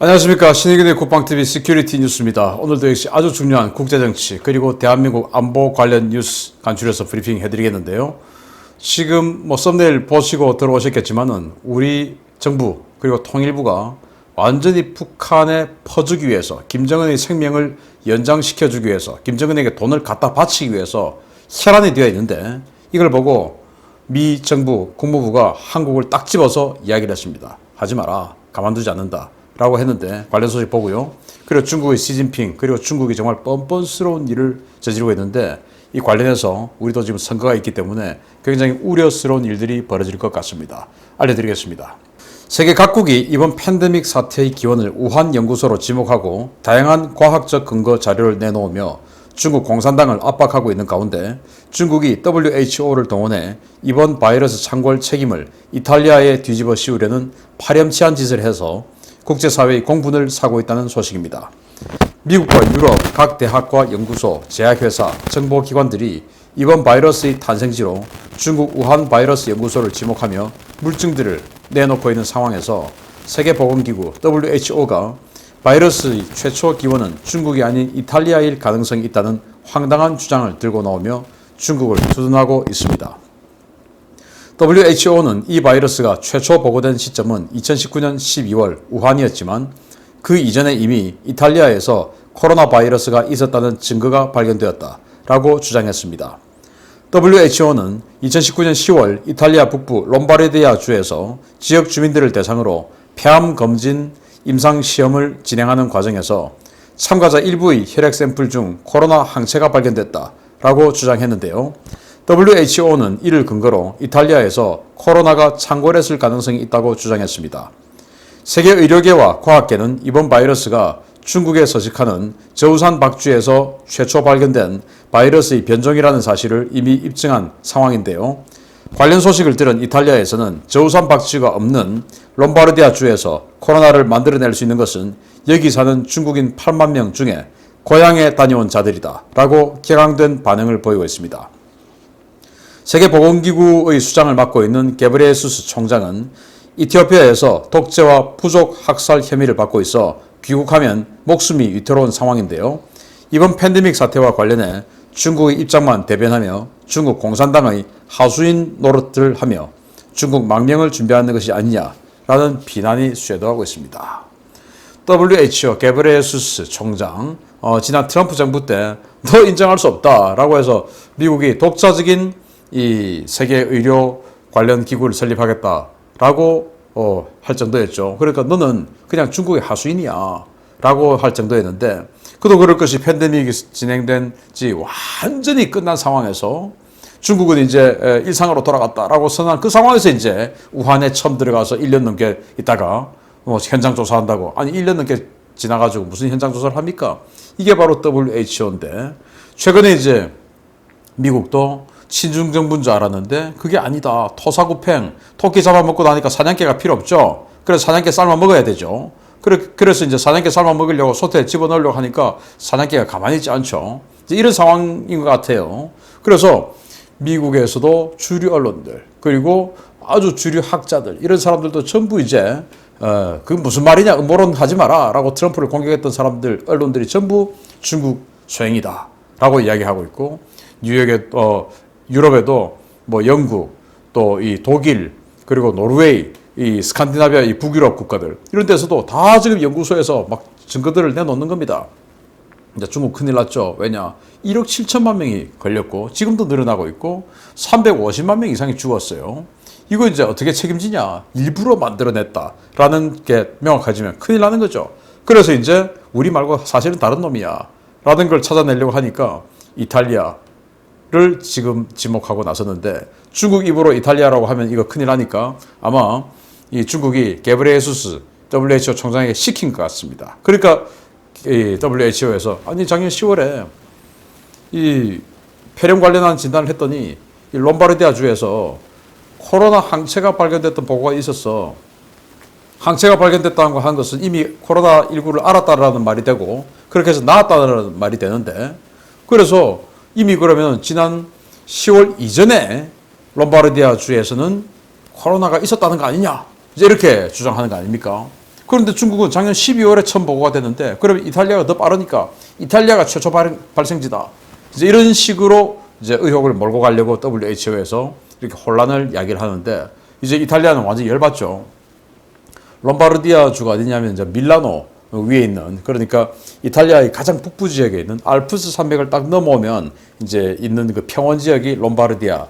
안녕하십니까. 신의균의 국방TV 시큐리티 뉴스입니다. 오늘도 역시 아주 중요한 국제정치 그리고 대한민국 안보 관련 뉴스 간추려서 브리핑 해드리겠는데요. 지금 썸네일 보시고 들어오셨겠지만은 우리 정부 그리고 통일부가 완전히 북한에 퍼주기 위해서 김정은의 생명을 연장시켜주기 위해서 김정은에게 돈을 갖다 바치기 위해서 혈안이 되어 있는데 이걸 보고 미 정부 국무부가 한국을 딱 집어서 이야기를 했습니다. 하지 마라. 가만두지 않는다. 라고 했는데 관련 소식 보고요. 그리고 중국의 시진핑 그리고 중국이 정말 뻔뻔스러운 일을 저지르고 있는데 이 관련해서 우리도 지금 선거가 있기 때문에 굉장히 우려스러운 일들이 벌어질 것 같습니다. 알려드리겠습니다. 세계 각국이 이번 팬데믹 사태의 기원을 우한 연구소로 지목하고 다양한 과학적 근거 자료를 내놓으며 중국 공산당을 압박하고 있는 가운데 중국이 WHO를 동원해 이번 바이러스 창궐 책임을 이탈리아에 뒤집어 씌우려는 파렴치한 짓을 해서 국제사회의 공분을 사고 있다는 소식입니다. 미국과 유럽 각 대학과 연구소, 제약회사, 정보기관들이 이번 바이러스의 탄생지로 중국 우한 바이러스 연구소를 지목하며 물증들을 내놓고 있는 상황에서 세계보건기구 WHO가 바이러스의 최초 기원은 중국이 아닌 이탈리아일 가능성이 있다는 황당한 주장을 들고 나오며 중국을 두둔하고 있습니다. WHO는 이 바이러스가 최초 보고된 시점은 2019년 12월 우한이었지만 그 이전에 이미 이탈리아에서 코로나 바이러스가 있었다는 증거가 발견되었다라고 주장했습니다. WHO는 2019년 10월 이탈리아 북부 롬바르디아 주에서 지역 주민들을 대상으로 폐암 검진 임상시험을 진행하는 과정에서 참가자 일부의 혈액 샘플 중 코로나 항체가 발견됐다라고 주장했는데요. WHO는 이를 근거로 이탈리아에서 코로나가 창궐했을 가능성이 있다고 주장했습니다. 세계 의료계와 과학계는 이번 바이러스가 중국에 서식하는 저우산 박쥐에서 최초 발견된 바이러스의 변종이라는 사실을 이미 입증한 상황인데요. 관련 소식을 들은 이탈리아에서는 저우산 박쥐가 없는 롬바르디아 주에서 코로나를 만들어낼 수 있는 것은 여기 사는 중국인 8만 명 중에 고향에 다녀온 자들이다 라고 격앙된 반응을 보이고 있습니다. 세계보건기구의 수장을 맡고 있는 게브리에수스 총장은 이티오피아에서 독재와 부족 학살 혐의를 받고 있어 귀국하면 목숨이 위태로운 상황인데요. 이번 팬데믹 사태와 관련해 중국의 입장만 대변하며 중국 공산당의 하수인 노릇을 하며 중국 망명을 준비하는 것이 아니냐라는 비난이 쇄도하고 있습니다. WHO 게브리에수스 총장 지난 트럼프 정부 때 너 인정할 수 없다라고 해서 미국이 독자적인 이 세계 의료 관련 기구를 설립하겠다라고 할 정도였죠. 그러니까 너는 그냥 중국의 하수인이야 라고 할 정도였는데 그도 그럴 것이 팬데믹이 진행된 지 완전히 끝난 상황에서 중국은 이제 일상으로 돌아갔다라고 선언한 그 상황에서 이제 우한에 처음 들어가서 1년 넘게 있다가 현장 조사한다고 아니 1년 넘게 지나가지고 무슨 현장 조사를 합니까? 이게 바로 WHO인데 최근에 이제 미국도 친중 정부인 줄 알았는데 그게 아니다. 토사구팽, 토끼 잡아먹고 나니까 사냥개가 필요 없죠. 그래서 사냥개 삶아 먹어야 되죠. 그래서 이제 사냥개 삶아 먹으려고 솥에 집어넣으려고 하니까 사냥개가 가만히 있지 않죠. 이제 이런 상황인 것 같아요. 그래서 미국에서도 주류 언론들 그리고 아주 주류 학자들 이런 사람들도 전부 이제 그게 무슨 말이냐 음모론 하지 마라 라고 트럼프를 공격했던 사람들 언론들이 전부 중국 소행이다 라고 이야기하고 있고 뉴욕에 유럽에도 영국 또 이 독일 그리고 노르웨이 이 스칸디나비아 이 북유럽 국가들 이런 데서도 다 지금 연구소에서 막 증거들을 내놓는 겁니다. 이제 중국 큰일 났죠. 왜냐 1억 7천만 명이 걸렸고 지금도 늘어나고 있고 350만 명 이상이 죽었어요. 이거 이제 어떻게 책임지냐 일부러 만들어냈다라는 게 명확해지면 큰일 나는 거죠. 그래서 이제 우리 말고 사실은 다른 놈이야 라는 걸 찾아내려고 하니까 이탈리아를 지금 지목하고 나섰는데 중국 입으로 이탈리아라고 하면 이거 큰일 나니까 아마 이 중국이 게브리에수스 WHO 총장에게 시킨 것 같습니다. 그러니까 이 WHO에서 아니 작년 10월에 이 폐렴 관련한 진단을 했더니 이 롬바르디아 주에서 코로나 항체가 발견됐던 보고가 있었어. 항체가 발견됐다는 거 한 것은 이미 코로나19를 알았다라는 말이 되고 그렇게 해서 나았다는 말이 되는데 그래서 이미 그러면 지난 10월 이전에 롬바르디아 주에서는 코로나가 있었다는 거 아니냐 이제 이렇게 주장하는 거 아닙니까? 그런데 중국은 작년 12월에 처음 보고가 됐는데, 그러면 이탈리아가 더 빠르니까 이탈리아가 최초 발생지다. 이제 이런 식으로 이제 의혹을 몰고 가려고 WHO에서 이렇게 혼란을 야기를 하는데, 이제 이탈리아는 완전히 열받죠. 롬바르디아 주가 어디냐면 이제 밀라노 위에 있는, 그러니까 이탈리아의 가장 북부 지역에 있는 알프스 산맥을 딱 넘어오면 이제 있는 그 평원 지역이 롬바르디아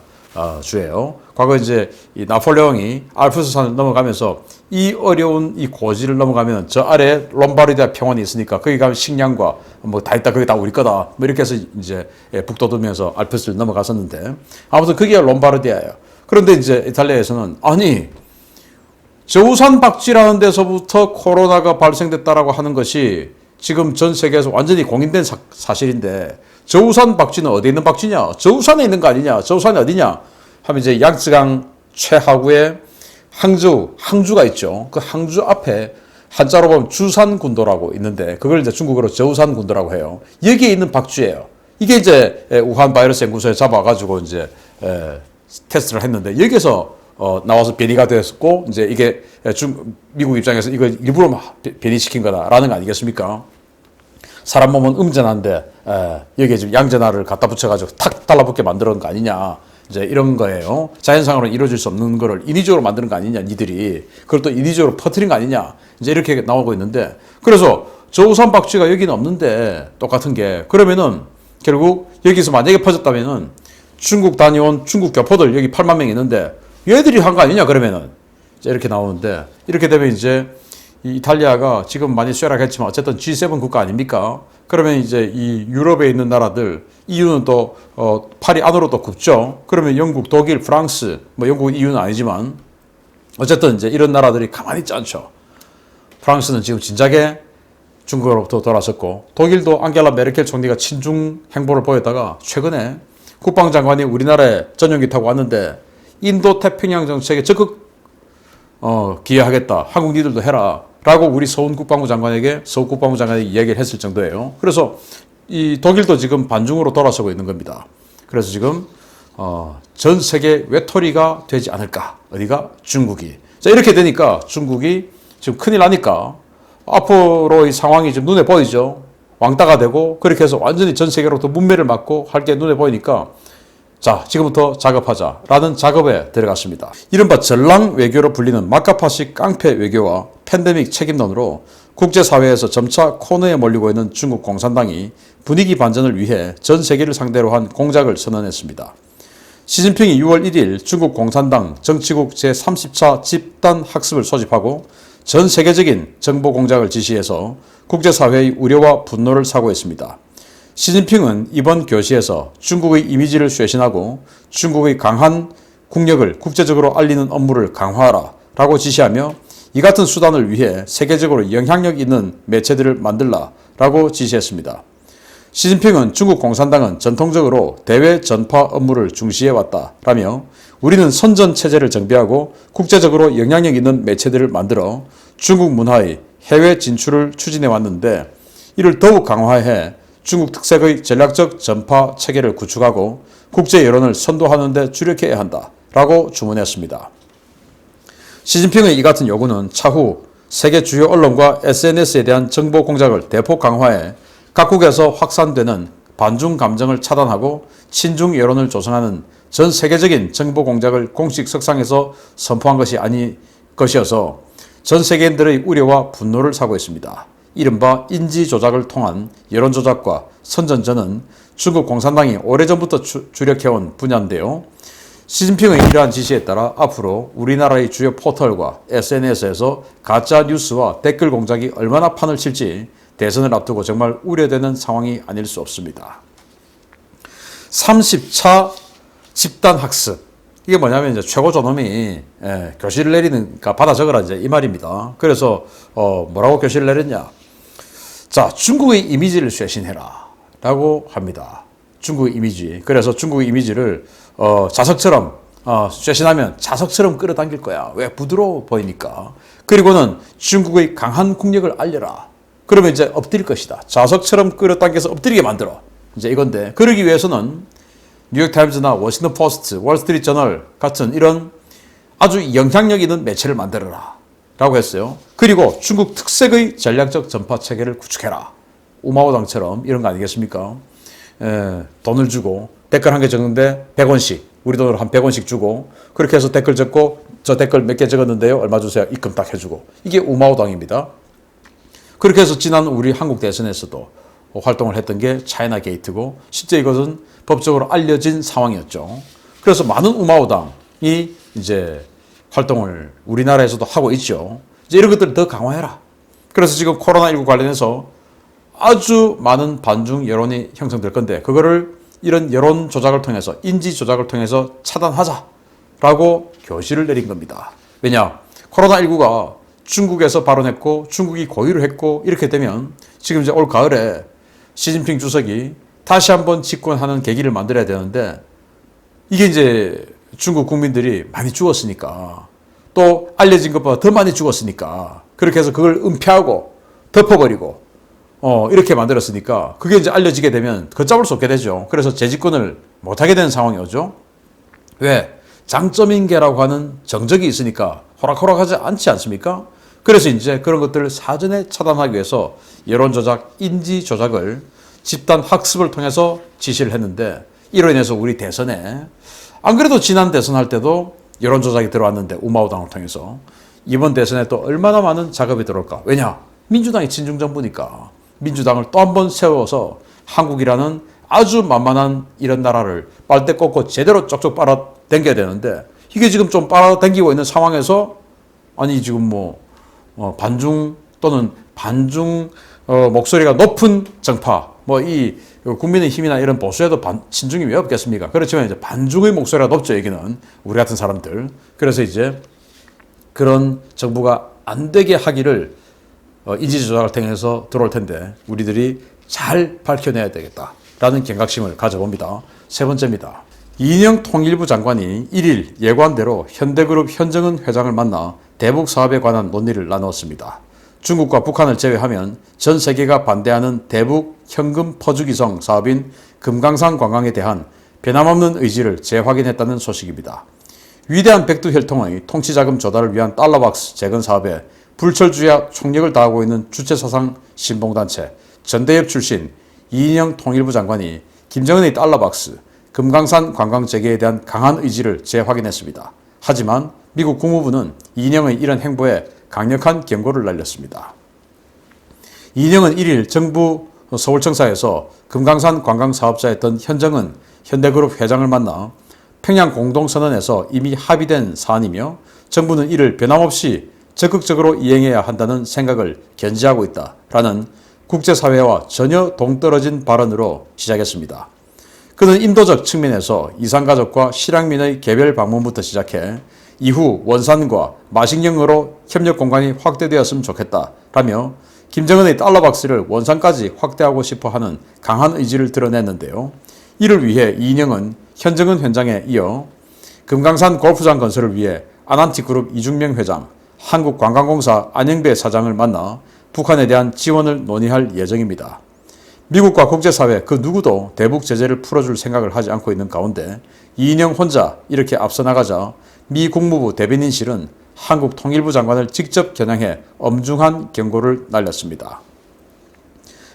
주예요. 과거 이제 이 나폴레옹이 알프스 산을 넘어가면서 이 어려운 이 고지를 넘어가면 저 아래 롬바르디아 평원이 있으니까 거기 가면 식량과 뭐 다 있다, 거기 다 우리 거다, 뭐 이렇게 해서 이제 북돋으면서 알프스를 넘어갔었는데, 아무튼 그게 롬바르디아예요. 그런데 이제 이탈리아에서는 아니, 저우산 박쥐라는 데서부터 코로나가 발생됐다라고 하는 것이 지금 전 세계에서 완전히 공인된 사실인데, 저우산 박쥐는 어디에 있는 박쥐냐? 저우산에 있는 거 아니냐? 저우산이 어디냐? 하면 이제 양쯔강 최하구에 항주가 있죠. 그 항주 앞에 한자로 보면 주산군도라고 있는데, 그걸 이제 중국어로 저우산군도라고 해요. 여기에 있는 박쥐예요. 이게 이제 우한 바이러스 연구소에 잡아가지고 이제 테스트를 했는데, 여기서 나와서 변이가 됐고, 이제 이게 미국 입장에서 이거 일부러 변이시킨 거다라는 거 아니겠습니까? 사람 몸은 음전한데 여기에 지금 양전하를 갖다 붙여가지고 탁 달라붙게 만드는 거 아니냐, 이제 이런 거예요. 자연상으로는 이루어질 수 없는 거를 인위적으로 만드는 거 아니냐, 니들이 그걸 또 인위적으로 퍼뜨린 거 아니냐, 이제 이렇게 나오고 있는데, 그래서 저우산 박쥐가 여기는 없는데 똑같은 게, 그러면은 결국 여기서 만약에 퍼졌다면은 중국 다녀온 중국 교포들 여기 8만 명 있는데 얘들이 한 거 아니냐, 그러면은 이렇게 나오는데, 이렇게 되면 이제 이 이탈리아가 지금 많이 쇠락했지만 어쨌든 G7 국가 아닙니까? 그러면 이제 이 유럽에 있는 나라들, EU는 또 팔이 안으로 또 굽죠. 그러면 영국, 독일, 프랑스, 뭐 영국은 EU는 아니지만 어쨌든 이제 이런 나라들이 가만히 있지 않죠. 프랑스는 지금 진작에 중국으로부터 돌아섰고, 독일도 앙겔라 메르켈 총리가 친중 행보를 보였다가 최근에 국방장관이 우리나라에 전용기 타고 왔는데 인도 태평양 정책에 적극 기여하겠다, 한국 니들도 해라 라고 우리 서훈 국방부 장관에게 이야기를 했을 정도예요. 그래서 이 독일도 지금 반중으로 돌아서고 있는 겁니다. 그래서 지금 전 세계 외톨이가 되지 않을까, 어디가? 중국이. 자, 이렇게 되니까 중국이 지금 큰일 나니까 앞으로 이 상황이 지금 눈에 보이죠. 왕따가 되고, 그렇게 해서 완전히 전 세계로부터 문매를 맞고 할 게 눈에 보이니까, 자, 지금부터 작업하자라는 작업에 들어갔습니다. 이른바 전랑 외교로 불리는 마카파식 깡패 외교와 팬데믹 책임론으로 국제사회에서 점차 코너에 몰리고 있는 중국 공산당이 분위기 반전을 위해 전 세계를 상대로 한 공작을 선언했습니다. 시진핑이 6월 1일 중국 공산당 정치국 제30차 집단 학습을 소집하고 전 세계적인 정보 공작을 지시해서 국제사회의 우려와 분노를 사고했습니다. 시진핑은 이번 교시에서 중국의 이미지를 쇄신하고 중국의 강한 국력을 국제적으로 알리는 업무를 강화하라 라고 지시하며, 이 같은 수단을 위해 세계적으로 영향력 있는 매체들을 만들라 라고 지시했습니다. 시진핑은 중국 공산당은 전통적으로 대외 전파 업무를 중시해왔다 라며, 우리는 선전 체제를 정비하고 국제적으로 영향력 있는 매체들을 만들어 중국 문화의 해외 진출을 추진해왔는데, 이를 더욱 강화해 중국 특색의 전략적 전파 체계를 구축하고 국제 여론을 선도하는 데 주력해야 한다 라고 주문했습니다. 시진핑의 이 같은 요구는 차후 세계 주요 언론과 SNS에 대한 정보 공작을 대폭 강화해 각국에서 확산되는 반중 감정을 차단하고 친중 여론을 조성하는 전 세계적인 정보 공작을 공식 석상에서 선포한 것이 아닌 것이어서 전 세계인들의 우려와 분노를 사고 있습니다. 이른바 인지 조작을 통한 여론 조작과 선전전은 중국 공산당이 오래전부터 주력해온 분야인데요. 시진핑의 이러한 지시에 따라 앞으로 우리나라의 주요 포털과 SNS에서 가짜 뉴스와 댓글 공작이 얼마나 판을 칠지 대선을 앞두고 정말 우려되는 상황이 아닐 수 없습니다. 30차 집단 학습. 이게 뭐냐면 이제 최고 존엄이 교실을 내리니까 받아 적으라, 이제 이 말입니다. 그래서 뭐라고 교실을 내렸냐? 자, 중국의 이미지를 쇄신해라 라고 합니다. 중국의 이미지. 그래서 중국의 이미지를 자석처럼 쇄신하면 자석처럼 끌어당길 거야. 왜? 부드러워 보이니까. 그리고는 중국의 강한 국력을 알려라. 그러면 이제 엎드릴 것이다. 자석처럼 끌어당겨서 엎드리게 만들어. 이제 이건데, 그러기 위해서는 뉴욕타임즈나 워싱턴 포스트, 월스트리트 저널 같은 이런 아주 영향력 있는 매체를 만들어라 라고 했어요. 그리고 중국 특색의 전략적 전파 체계를 구축해라. 우마오당처럼 이런 거 아니겠습니까? 돈을 주고 댓글 한 개 적는데 100원씩 우리 돈으로 한 100원씩 주고 그렇게 해서 댓글 적고 저 댓글 몇 개 적었는데요. 얼마 주세요. 입금 딱 해주고. 이게 우마오당입니다. 그렇게 해서 지난 우리 한국 대선에서도 활동을 했던 게 차이나 게이트고 실제 이것은 법적으로 알려진 상황이었죠. 그래서 많은 우마오당이 이제 활동을 우리나라에서도 하고 있죠. 이제 이런 것들을 더 강화해라. 그래서 지금 코로나19 관련해서 아주 많은 반중 여론이 형성될 건데 그거를 이런 여론 조작을 통해서 인지 조작을 통해서 차단하자라고 교시를 내린 겁니다. 왜냐? 코로나19가 중국에서 발언했고 중국이 고의를 했고 이렇게 되면 지금 이제 올 가을에 시진핑 주석이 다시 한번 집권하는 계기를 만들어야 되는데 이게 이제 중국 국민들이 많이 죽었으니까 또 알려진 것보다 더 많이 죽었으니까 그렇게 해서 그걸 은폐하고 덮어버리고 이렇게 만들었으니까 그게 이제 알려지게 되면 걷잡을 수 없게 되죠. 그래서 재집권을 못하게 되는 상황이 오죠. 왜? 장점인계라고 하는 정적이 있으니까 호락호락하지 않지 않습니까? 그래서 이제 그런 것들을 사전에 차단하기 위해서 여론조작, 인지조작을 집단 학습을 통해서 지시를 했는데 이로 인해서 우리 대선에 안 그래도 지난 대선 할 때도 여론조작이 들어왔는데 우마오당을 통해서 이번 대선에 또 얼마나 많은 작업이 들어올까? 왜냐? 민주당이 친중정부니까 민주당을 또 한 번 세워서 한국이라는 아주 만만한 이런 나라를 빨대 꽂고 제대로 쪽쪽 빨아당겨야 되는데 이게 지금 좀 빨아당기고 있는 상황에서 아니 지금 반중 또는 반중 목소리가 높은 정파 이 국민의힘이나 이런 보수에도 친중이 왜 없겠습니까? 그렇지만 이제 반중의 목소리가 높죠. 여기는 우리 같은 사람들. 그래서 이제 그런 정부가 안 되게 하기를 인지조작을 통해서 들어올 텐데 우리들이 잘 밝혀내야 되겠다라는 경각심을 가져봅니다. 세 번째입니다. 이인영 통일부 장관이 1일 예고한대로 현대그룹 현정은 회장을 만나 대북 사업에 관한 논의를 나누었습니다. 중국과 북한을 제외하면 전 세계가 반대하는 대북 현금 퍼주기성 사업인 금강산 관광에 대한 변함없는 의지를 재확인했다는 소식입니다. 위대한 백두혈통의 통치자금 조달을 위한 달러박스 재건 사업에 불철주야 총력을 다하고 있는 주체사상 신봉단체 전대협 출신 이인영 통일부 장관이 김정은의 달러박스, 금강산 관광 재개에 대한 강한 의지를 재확인했습니다. 하지만 미국 국무부는 이인영의 이런 행보에 강력한 경고를 날렸습니다. 이인영은 1일 정부 서울청사에서 금강산 관광 사업자였던 현정은 현대그룹 회장을 만나 평양 공동선언에서 이미 합의된 사안이며 정부는 이를 변함없이 적극적으로 이행해야 한다는 생각을 견지하고 있다라는 국제사회와 전혀 동떨어진 발언으로 시작했습니다. 그는 인도적 측면에서 이산가족과 실향민의 개별 방문부터 시작해 이후 원산과 마식령으로 협력 공간이 확대되었으면 좋겠다라며 김정은의 달러박스를 원산까지 확대하고 싶어하는 강한 의지를 드러냈는데요. 이를 위해 이인영은 현정은 현장에 이어 금강산 골프장 건설을 위해 아난티그룹 이중명 회장, 한국관광공사 안영배 사장을 만나 북한에 대한 지원을 논의할 예정입니다. 미국과 국제사회 그 누구도 대북 제재를 풀어줄 생각을 하지 않고 있는 가운데 이인영 혼자 이렇게 앞서 나가자 미 국무부 대변인실은 한국 통일부 장관을 직접 겨냥해 엄중한 경고를 날렸습니다.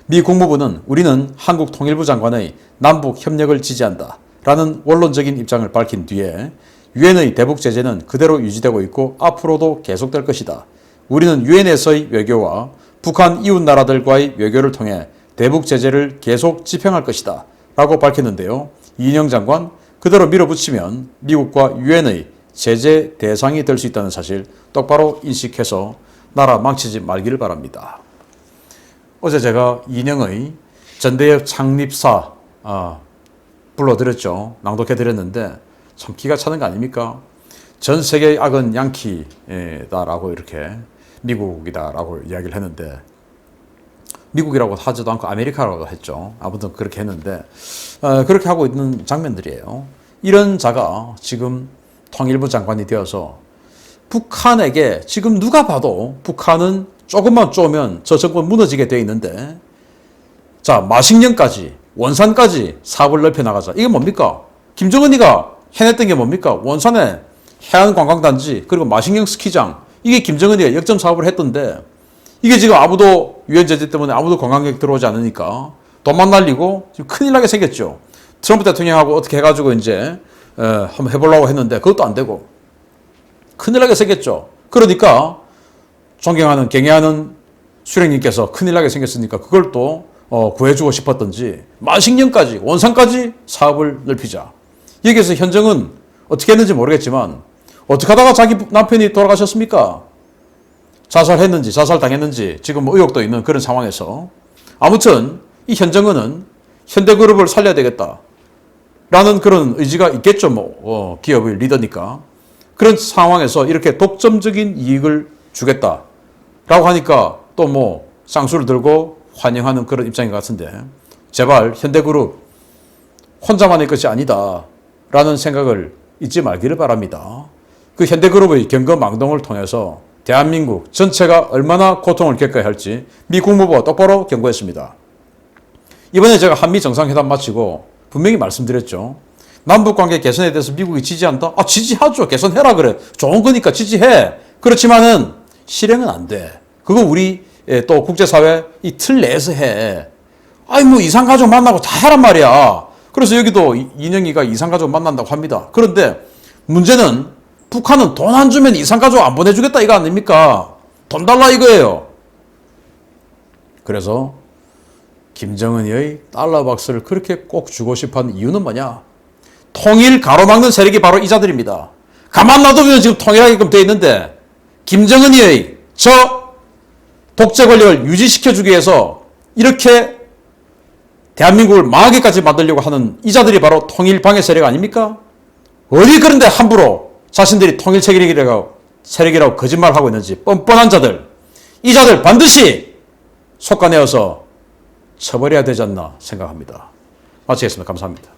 미 국무부는 우리는 한국 통일부 장관의 남북 협력을 지지한다 라는 원론적인 입장을 밝힌 뒤에 유엔의 대북 제재는 그대로 유지되고 있고 앞으로도 계속될 것이다. 우리는 유엔에서의 외교와 북한 이웃 나라들과의 외교를 통해 대북 제재를 계속 집행할 것이다 라고 밝혔는데요. 이인영 장관 그대로 밀어붙이면 미국과 유엔의 제재 대상이 될 수 있다는 사실 똑바로 인식해서 나라 망치지 말기를 바랍니다. 어제 제가 이인영의 전대협 창립사 불러드렸죠. 낭독해드렸는데 참 기가 차는 거 아닙니까? 전 세계의 악은 양키다라고 이렇게 미국이다라고 이야기를 했는데 미국이라고 하지도 않고 아메리카라고 했죠. 아무튼 그렇게 했는데 그렇게 하고 있는 장면들이에요. 이런 자가 지금 통일부 장관이 되어서 북한에게 지금 누가 봐도 북한은 조금만 쪼면 저 정권 무너지게 돼 있는데 자 마식령까지 원산까지 사업을 넓혀나가자. 이게 뭡니까? 김정은이가 해냈던 게 뭡니까? 원산에 해안관광단지 그리고 마식령 스키장 이게 김정은이가 역점 사업을 했던데 이게 지금 아무도 유엔 제재 때문에 아무도 관광객 들어오지 않으니까 돈만 날리고 지금 큰일 나게 생겼죠. 트럼프 대통령하고 어떻게 해가지고 이제 한번 해보려고 했는데 그것도 안 되고 큰일 나게 생겼죠. 그러니까 존경하는 경애하는 수령님께서 큰일 나게 생겼으니까 그걸 또 구해주고 싶었던지 만식년까지 원산까지 사업을 넓히자. 여기에서 현정은 어떻게 했는지 모르겠지만 어떻게 하다가 자기 남편이 돌아가셨습니까? 자살했는지 자살당했는지 지금 뭐 의혹도 있는 그런 상황에서 아무튼 이 현정은은 현대그룹을 살려야 되겠다 라는 그런 의지가 있겠죠. 뭐 기업의 리더니까. 그런 상황에서 이렇게 독점적인 이익을 주겠다 라고 하니까 또 뭐 쌍수를 들고 환영하는 그런 입장인 것 같은데 제발 현대그룹 혼자만의 것이 아니다 라는 생각을 잊지 말기를 바랍니다. 그 현대그룹의 경거망동을 통해서 대한민국 전체가 얼마나 고통을 겪어야 할지 미 국무부가 똑바로 경고했습니다. 이번에 제가 한미 정상회담 마치고 분명히 말씀드렸죠. 남북관계 개선에 대해서 미국이 지지한다? 지지하죠. 개선해라 그래. 좋은 거니까 지지해. 그렇지만은 실행은 안 돼. 그거 우리 또 국제사회 이 틀 내에서 해. 뭐 이산가족 만나고 다 하란 말이야. 그래서 여기도 이영희가 이산가족 만난다고 합니다. 그런데 문제는 북한은 돈 안 주면 이산가족 안 보내주겠다 이거 아닙니까? 돈 달라 이거예요. 그래서 김정은의 달러 박스를 그렇게 꼭 주고 싶어하는 이유는 뭐냐? 통일 가로막는 세력이 바로 이 자들입니다. 가만 놔두면 지금 통일하게끔 돼 있는데 김정은의 저 독재 권력을 유지시켜주기 위해서 이렇게 대한민국을 망하게까지 만들려고 하는 이 자들이 바로 통일방해 세력 아닙니까? 어디 그런데 함부로 자신들이 통일 세력이라고 거짓말하고 있는지 뻔뻔한 자들, 이 자들 반드시 속아내어서 처벌해야 되지 않나 생각합니다. 마치겠습니다. 감사합니다.